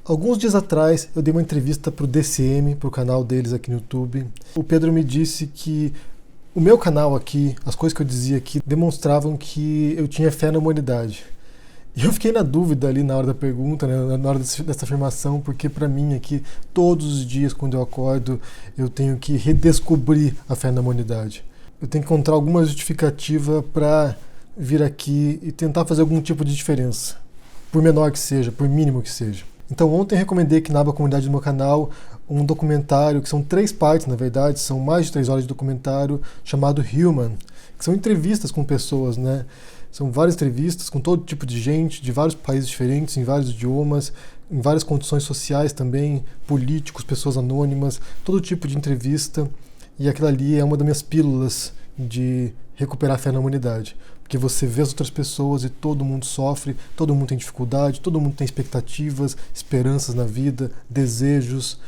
Alguns dias atrás eu dei uma entrevista para o DCM, para o canal deles aqui no YouTube. O Pedro me disse que o meu canal aqui, as coisas que eu dizia aqui, demonstravam que eu tinha fé na humanidade. E eu fiquei na dúvida ali na hora da pergunta, né, na hora dessa afirmação, porque para mim aqui, todos os dias quando eu acordo, eu tenho que redescobrir a fé na humanidade. Eu tenho que encontrar alguma justificativa para vir aqui e tentar fazer algum tipo de diferença, por menor que seja, por mínimo que seja. Então ontem eu recomendei aqui na aba comunidade do meu canal um documentário, que são 3 partes na verdade, são mais de 3 horas de documentário, chamado Human, que são entrevistas com pessoas, né? São várias entrevistas com todo tipo de gente, de vários países diferentes, em vários idiomas, em várias condições sociais também, políticos, pessoas anônimas, todo tipo de entrevista. E aquilo ali é uma das minhas pílulas de recuperar a fé na humanidade. Porque você vê as outras pessoas e todo mundo sofre, todo mundo tem dificuldade, todo mundo tem expectativas, esperanças na vida, desejos.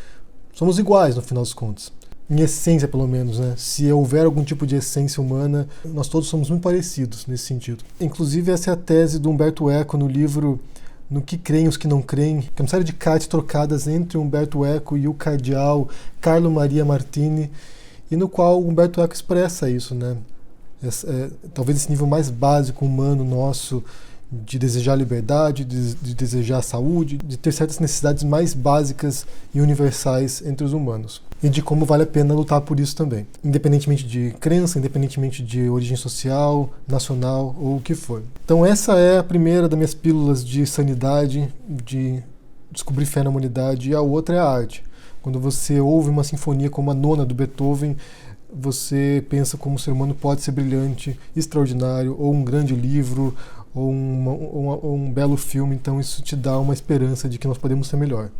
Somos iguais no final das contas. Em essência, pelo menos, né? Se houver algum tipo de essência humana, nós todos somos muito parecidos nesse sentido. Inclusive, essa é a tese do Umberto Eco no livro No que creem os que não creem, que é uma série de cartas trocadas entre Umberto Eco e o cardeal Carlo Maria Martini, e no qual Umberto Eco expressa isso, né? Talvez esse nível mais básico humano nosso de desejar liberdade, de desejar saúde, de ter certas necessidades mais básicas e universais entre os humanos. E de como vale a pena lutar por isso também, independentemente de crença, independentemente de origem social, nacional ou o que for. Então essa é a primeira das minhas pílulas de sanidade, de descobrir fé na humanidade, e a outra é a arte. Quando você ouve uma sinfonia como a Nona do Beethoven, você pensa como o ser humano pode ser brilhante, extraordinário, ou um grande livro, ou um belo filme, então isso te dá uma esperança de que nós podemos ser melhor.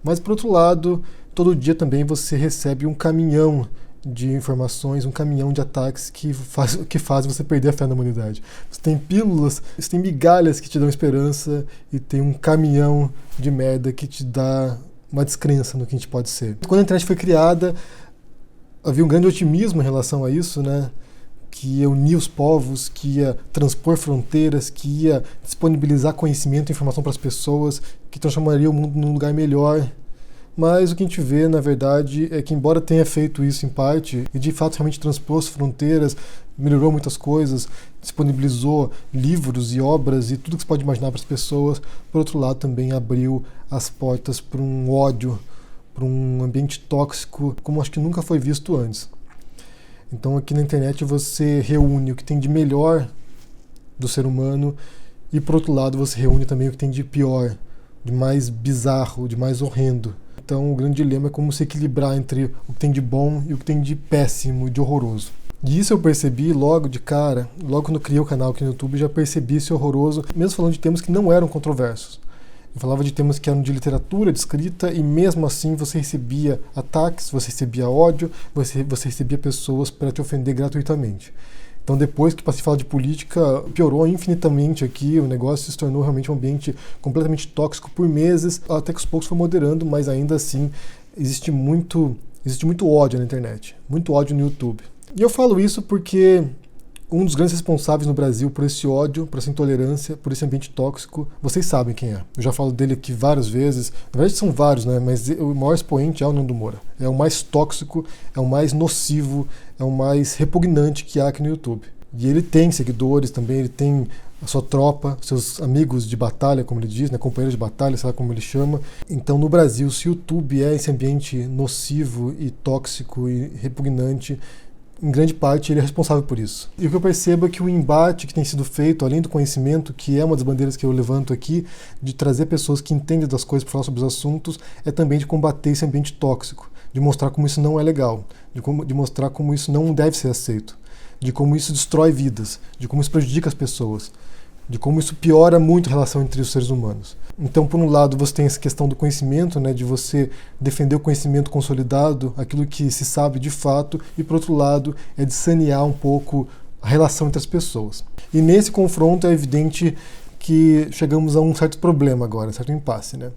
Mas, por outro lado, todo dia também você recebe um caminhão de informações, um caminhão de ataques que faz você perder a fé na humanidade. Você tem pílulas, você tem migalhas que te dão esperança, e tem um caminhão de merda que te dá uma descrença no que a gente pode ser. Quando a internet foi criada, havia um grande otimismo em relação a isso, né? Que ia unir os povos, que ia transpor fronteiras, que ia disponibilizar conhecimento e informação para as pessoas, que transformaria o mundo num lugar melhor. Mas o que a gente vê, na verdade, é que embora tenha feito isso em parte, e de fato realmente transpôs fronteiras, melhorou muitas coisas, disponibilizou livros e obras e tudo que você pode imaginar para as pessoas, por outro lado também abriu as portas para um ódio, para um ambiente tóxico, como acho que nunca foi visto antes. Então aqui na internet você reúne o que tem de melhor do ser humano e, por outro lado, você reúne também o que tem de pior, de mais bizarro, de mais horrendo. Então o grande dilema é como se equilibrar entre o que tem de bom e o que tem de péssimo, de horroroso. E isso eu percebi logo de cara, logo quando eu criei o canal aqui no YouTube, já percebi esse horroroso, mesmo falando de temas que não eram controversos. Eu falava de temas que eram de literatura, de escrita, e mesmo assim você recebia ataques, você recebia ódio, você recebia pessoas para te ofender gratuitamente. Então depois que passei a falar de política, piorou infinitamente aqui, o negócio se tornou realmente um ambiente completamente tóxico por meses, até que aos poucos foi moderando, mas ainda assim existe muito ódio na internet, muito ódio no YouTube. E eu falo isso porque um dos grandes responsáveis no Brasil por esse ódio, por essa intolerância, por esse ambiente tóxico, vocês sabem quem é. Eu já falo dele aqui várias vezes. Na verdade são vários, né? Mas o maior expoente é o Nando Moura. É o mais tóxico, é o mais nocivo, é o mais repugnante que há aqui no YouTube. E ele tem seguidores também, ele tem a sua tropa, seus amigos de batalha, como ele diz, né? Companheiros de batalha, sei lá como ele chama. Então no Brasil, se o YouTube é esse ambiente nocivo e tóxico e repugnante, em grande parte ele é responsável por isso. E o que eu percebo é que o embate que tem sido feito, além do conhecimento, que é uma das bandeiras que eu levanto aqui, de trazer pessoas que entendem das coisas para falar sobre os assuntos, é também de combater esse ambiente tóxico, de mostrar como isso não é legal, de mostrar como isso não deve ser aceito, de como isso destrói vidas, de como isso prejudica as pessoas, de como isso piora muito a relação entre os seres humanos. Então, por um lado, você tem essa questão do conhecimento, né, de você defender o conhecimento consolidado, aquilo que se sabe de fato, e por outro lado, é de sanear um pouco a relação entre as pessoas. E nesse confronto é evidente que chegamos a um certo problema agora, um certo impasse, né?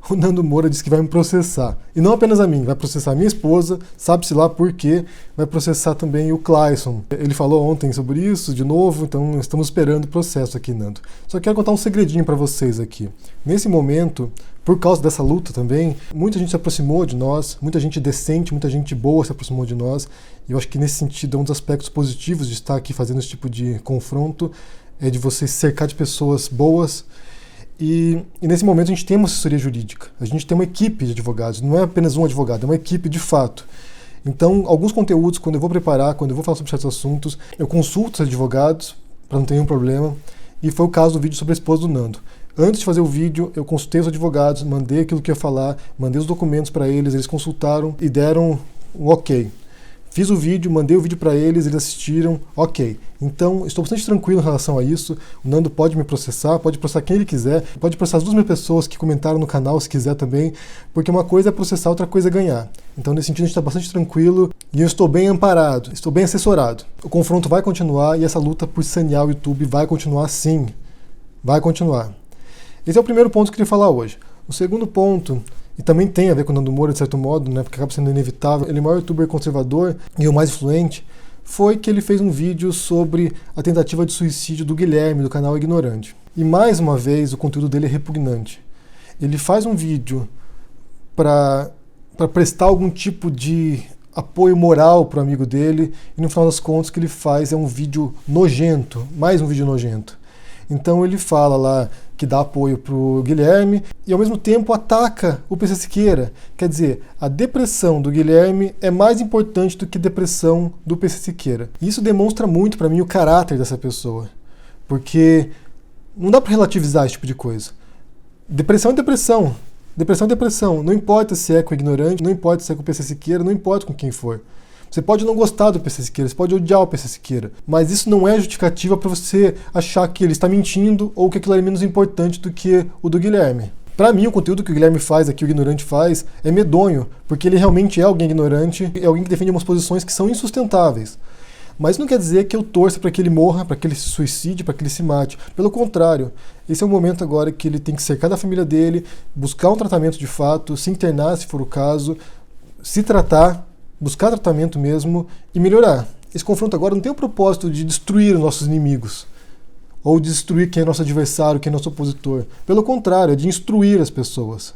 o Nando Moura disse que vai me processar. E não apenas a mim, vai processar a minha esposa, sabe-se lá por quê, vai processar também o Clayson. Ele falou ontem sobre isso de novo, então estamos esperando o processo aqui, Nando. Só quero contar um segredinho para vocês aqui. Nesse momento, por causa dessa luta também, muita gente se aproximou de nós, muita gente decente, muita gente boa se aproximou de nós, e eu acho que nesse sentido é um dos aspectos positivos de estar aqui fazendo esse tipo de confronto, é de você se cercar de pessoas boas. E nesse momento a gente tem uma assessoria jurídica, a gente tem uma equipe de advogados, não é apenas um advogado, é uma equipe de fato. Então, alguns conteúdos, quando eu vou preparar, quando eu vou falar sobre certos assuntos, eu consulto os advogados para não ter nenhum problema, e foi o caso do vídeo sobre a esposa do Nando. Antes de fazer o vídeo, eu consultei os advogados, mandei aquilo que eu ia falar, mandei os documentos para eles, eles consultaram e deram um ok. Fiz o vídeo, mandei o vídeo para eles, eles assistiram, ok. Então, estou bastante tranquilo em relação a isso. O Nando pode me processar, pode processar quem ele quiser, pode processar as 2.000 pessoas que comentaram no canal, se quiser também, porque uma coisa é processar, outra coisa é ganhar. Então, nesse sentido, a gente está bastante tranquilo e eu estou bem amparado, estou bem assessorado. O confronto vai continuar e essa luta por sanear o YouTube vai continuar sim. Vai continuar. Esse é o primeiro ponto que eu queria falar hoje. O segundo ponto, e também tem a ver com o Nando Moura, de certo modo, né, porque acaba sendo inevitável, ele é o maior youtuber conservador e o mais influente, foi que ele fez um vídeo sobre a tentativa de suicídio do Guilherme, do canal Ignorante. E mais uma vez, o conteúdo dele é repugnante. Ele faz um vídeo para prestar algum tipo de apoio moral para o amigo dele, e no final das contas o que ele faz é um vídeo nojento, mais um vídeo nojento. Então ele fala lá que dá apoio para o Guilherme e ao mesmo tempo ataca o PC Siqueira. Quer dizer, a depressão do Guilherme é mais importante do que a depressão do PC Siqueira. E isso demonstra muito para mim o caráter dessa pessoa. Porque não dá para relativizar esse tipo de coisa. Depressão é depressão. Depressão é depressão. Não importa se é com o Ignorante, não importa se é com o PC Siqueira, não importa com quem for. Você pode não gostar do PC Siqueira, você pode odiar o PC Siqueira, mas isso não é justificativa para você achar que ele está mentindo ou que aquilo é menos importante do que o do Guilherme. Para mim, o conteúdo que o Guilherme faz, aqui o Ignorante faz, é medonho, porque ele realmente é alguém ignorante, é alguém que defende umas posições que são insustentáveis. Mas isso não quer dizer que eu torça para que ele morra, para que ele se suicide, para que ele se mate. Pelo contrário, esse é o momento agora que ele tem que cercar da família dele, buscar um tratamento de fato, se internar se for o caso, se tratar, buscar tratamento mesmo e melhorar. Esse confronto agora não tem o propósito de destruir os nossos inimigos ou de destruir quem é nosso adversário, quem é nosso opositor. Pelo contrário, é de instruir as pessoas.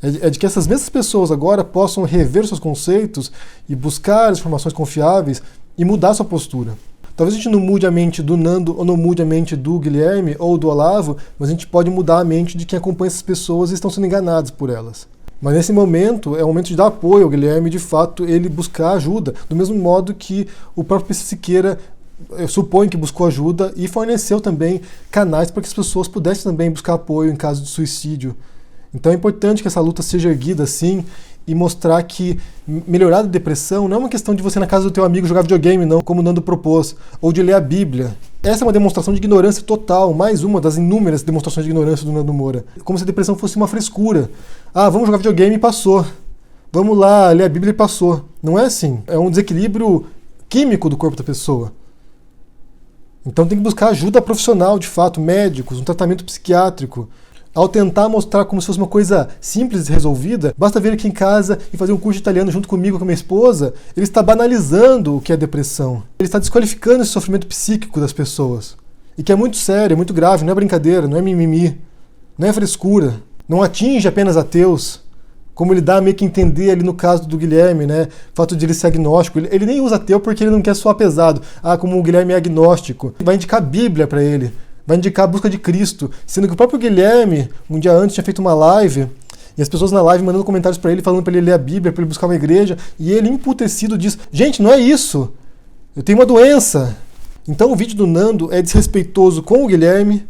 É de que essas mesmas pessoas agora possam rever seus conceitos e buscar as informações confiáveis e mudar sua postura. Talvez a gente não mude a mente do Nando ou não mude a mente do Guilherme ou do Olavo, mas a gente pode mudar a mente de quem acompanha essas pessoas e estão sendo enganados por elas. Mas nesse momento é o momento de dar apoio ao Guilherme, de fato, ele buscar ajuda, do mesmo modo que o próprio PC Siqueira, eu suponho que buscou ajuda e forneceu também canais para que as pessoas pudessem também buscar apoio em caso de suicídio. Então é importante que essa luta seja erguida assim e mostrar que melhorar da depressão não é uma questão de você ir na casa do teu amigo jogar videogame, não, como o Nando propôs, ou de ler a Bíblia. Essa é uma demonstração de ignorância total, mais uma das inúmeras demonstrações de ignorância do Nando Moura. Como se a depressão fosse uma frescura. Ah, vamos jogar videogame e passou. Vamos lá, ler a Bíblia e passou. Não é assim. É um desequilíbrio químico do corpo da pessoa. Então tem que buscar ajuda profissional, de fato, médicos, um tratamento psiquiátrico. Ao tentar mostrar como se fosse uma coisa simples e resolvida, basta vir aqui em casa e fazer um curso de italiano junto comigo, com a minha esposa, ele está banalizando o que é depressão. Ele está desqualificando esse sofrimento psíquico das pessoas. E que é muito sério, é muito grave, não é brincadeira, não é mimimi, não é frescura. Não atinge apenas ateus, como ele dá meio que entender ali no caso do Guilherme, né? O fato de ele ser agnóstico. Ele nem usa ateu porque ele não quer soar pesado. Ah, como o Guilherme é agnóstico. Vai indicar a Bíblia para ele. Vai indicar a busca de Cristo, sendo que o próprio Guilherme, um dia antes, tinha feito uma live, e as pessoas na live mandando comentários para ele, falando para ele ler a Bíblia, para ele buscar uma igreja, e ele, emputecido, diz: gente, não é isso, eu tenho uma doença. Então o vídeo do Nando é desrespeitoso com o Guilherme,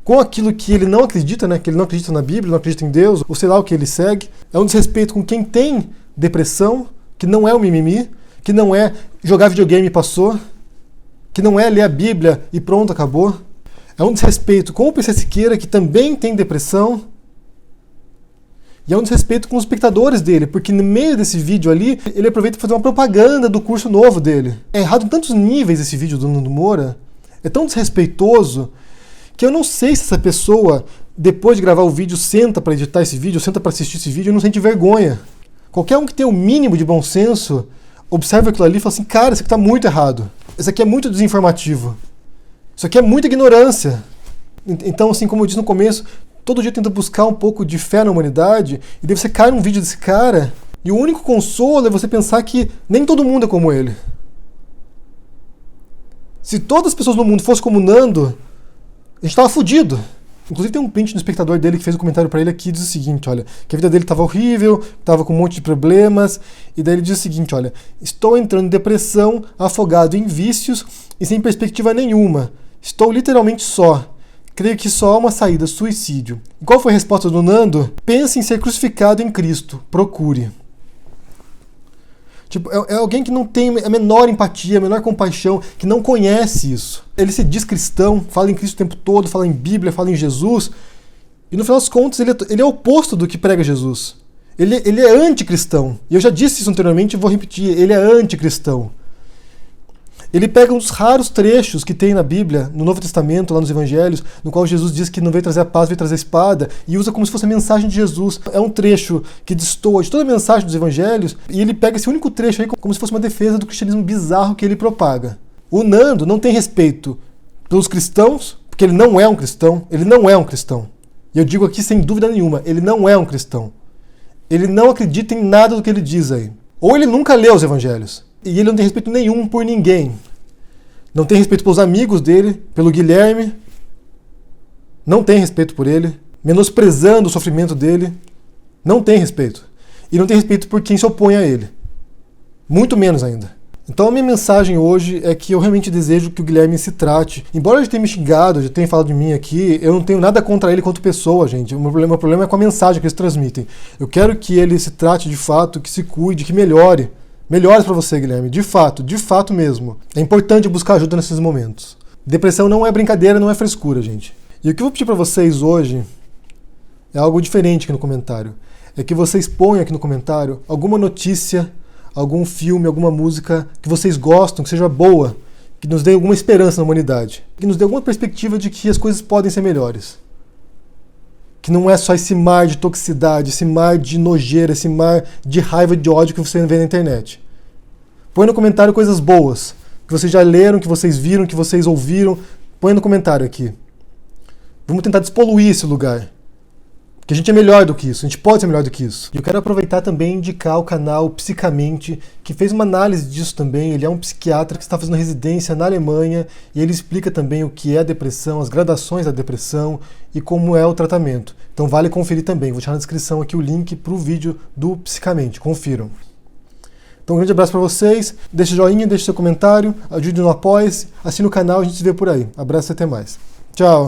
com aquilo que ele não acredita, né? Que ele não acredita na Bíblia, não acredita em Deus, ou sei lá o que ele segue. É um desrespeito com quem tem depressão, que não é o mimimi, que não é jogar videogame e passou, que não é ler a Bíblia e pronto, acabou. É um desrespeito com o PC Siqueira, que também tem depressão. E é um desrespeito com os espectadores dele, porque no meio desse vídeo ali, ele aproveita para fazer uma propaganda do curso novo dele. É errado em tantos níveis esse vídeo do Nando Moura. É tão desrespeitoso que eu não sei se essa pessoa depois de gravar o vídeo, senta para editar esse vídeo, senta para assistir esse vídeo e não sente vergonha. Qualquer um que tenha o mínimo de bom senso, observa aquilo ali e fala assim, cara, isso aqui tá muito errado. Isso aqui é muito desinformativo. Isso aqui é muita ignorância. Então, assim, como eu disse no começo, todo dia tenta buscar um pouco de fé na humanidade, e daí você cai num vídeo desse cara, e o único consolo é você pensar que nem todo mundo é como ele. Se todas as pessoas no mundo fossem como o Nando, a gente tava fudido. Inclusive tem um print no espectador dele que fez um comentário pra ele aqui, diz o seguinte, olha, que a vida dele tava horrível, tava com um monte de problemas, e daí ele diz o seguinte, olha, estou entrando em depressão, afogado em vícios e sem perspectiva nenhuma. Estou literalmente só. Creio que só há uma saída, suicídio. E qual foi a resposta do Nando? Pense em ser crucificado em Cristo. Procure. Tipo, é alguém que não tem a menor empatia, a menor compaixão, que não conhece isso. Ele se diz cristão, fala em Cristo o tempo todo, fala em Bíblia, fala em Jesus. E no final das contas, ele é o oposto do que prega Jesus. Ele é anticristão. E eu já disse isso anteriormente e vou repetir. Ele é anticristão. Ele pega um dos raros trechos que tem na Bíblia, no Novo Testamento, lá nos Evangelhos, no qual Jesus diz que não veio trazer a paz, veio trazer a espada, e usa como se fosse a mensagem de Jesus. É um trecho que destoa de toda a mensagem dos Evangelhos, e ele pega esse único trecho aí como se fosse uma defesa do cristianismo bizarro que ele propaga. O Nando não tem respeito pelos cristãos, porque ele não é um cristão, ele não é um cristão. E eu digo aqui sem dúvida nenhuma, ele não é um cristão. Ele não acredita em nada do que ele diz aí. Ou ele nunca leu os Evangelhos. E ele não tem respeito nenhum por ninguém. Não tem respeito pelos amigos dele, pelo Guilherme. Não tem respeito por ele. Menosprezando o sofrimento dele. Não tem respeito. E não tem respeito por quem se opõe a ele. Muito menos ainda. Então a minha mensagem hoje é que eu realmente desejo que o Guilherme se trate. Embora ele tenha me xingado, já tenha falado de mim aqui, eu não tenho nada contra ele quanto pessoa, gente. O meu problema é com a mensagem que eles transmitem. Eu quero que ele se trate de fato, que se cuide, que melhore. Melhores para você, Guilherme, de fato mesmo. É importante buscar ajuda nesses momentos. Depressão não é brincadeira, não é frescura, gente. E o que eu vou pedir para vocês hoje é algo diferente aqui no comentário. É que vocês ponham aqui no comentário alguma notícia, algum filme, alguma música que vocês gostam, que seja boa, que nos dê alguma esperança na humanidade, que nos dê alguma perspectiva de que as coisas podem ser melhores. Que não é só esse mar de toxicidade, esse mar de nojeira, esse mar de raiva, de ódio que você vê na internet. Põe no comentário coisas boas, que vocês já leram, que vocês viram, que vocês ouviram. Põe no comentário aqui. Vamos tentar despoluir esse lugar. Porque a gente é melhor do que isso, a gente pode ser melhor do que isso. E eu quero aproveitar também e indicar o canal Psicamente, que fez uma análise disso também. Ele é um psiquiatra que está fazendo residência na Alemanha e ele explica também o que é a depressão, as gradações da depressão e como é o tratamento. Então vale conferir também. Vou deixar na descrição aqui o link para o vídeo do Psicamente. Confiram. Então um grande abraço para vocês. Deixe joinha, deixe seu comentário, ajude no Apoia-se, assine o canal, a gente se vê por aí. Abraço e até mais. Tchau!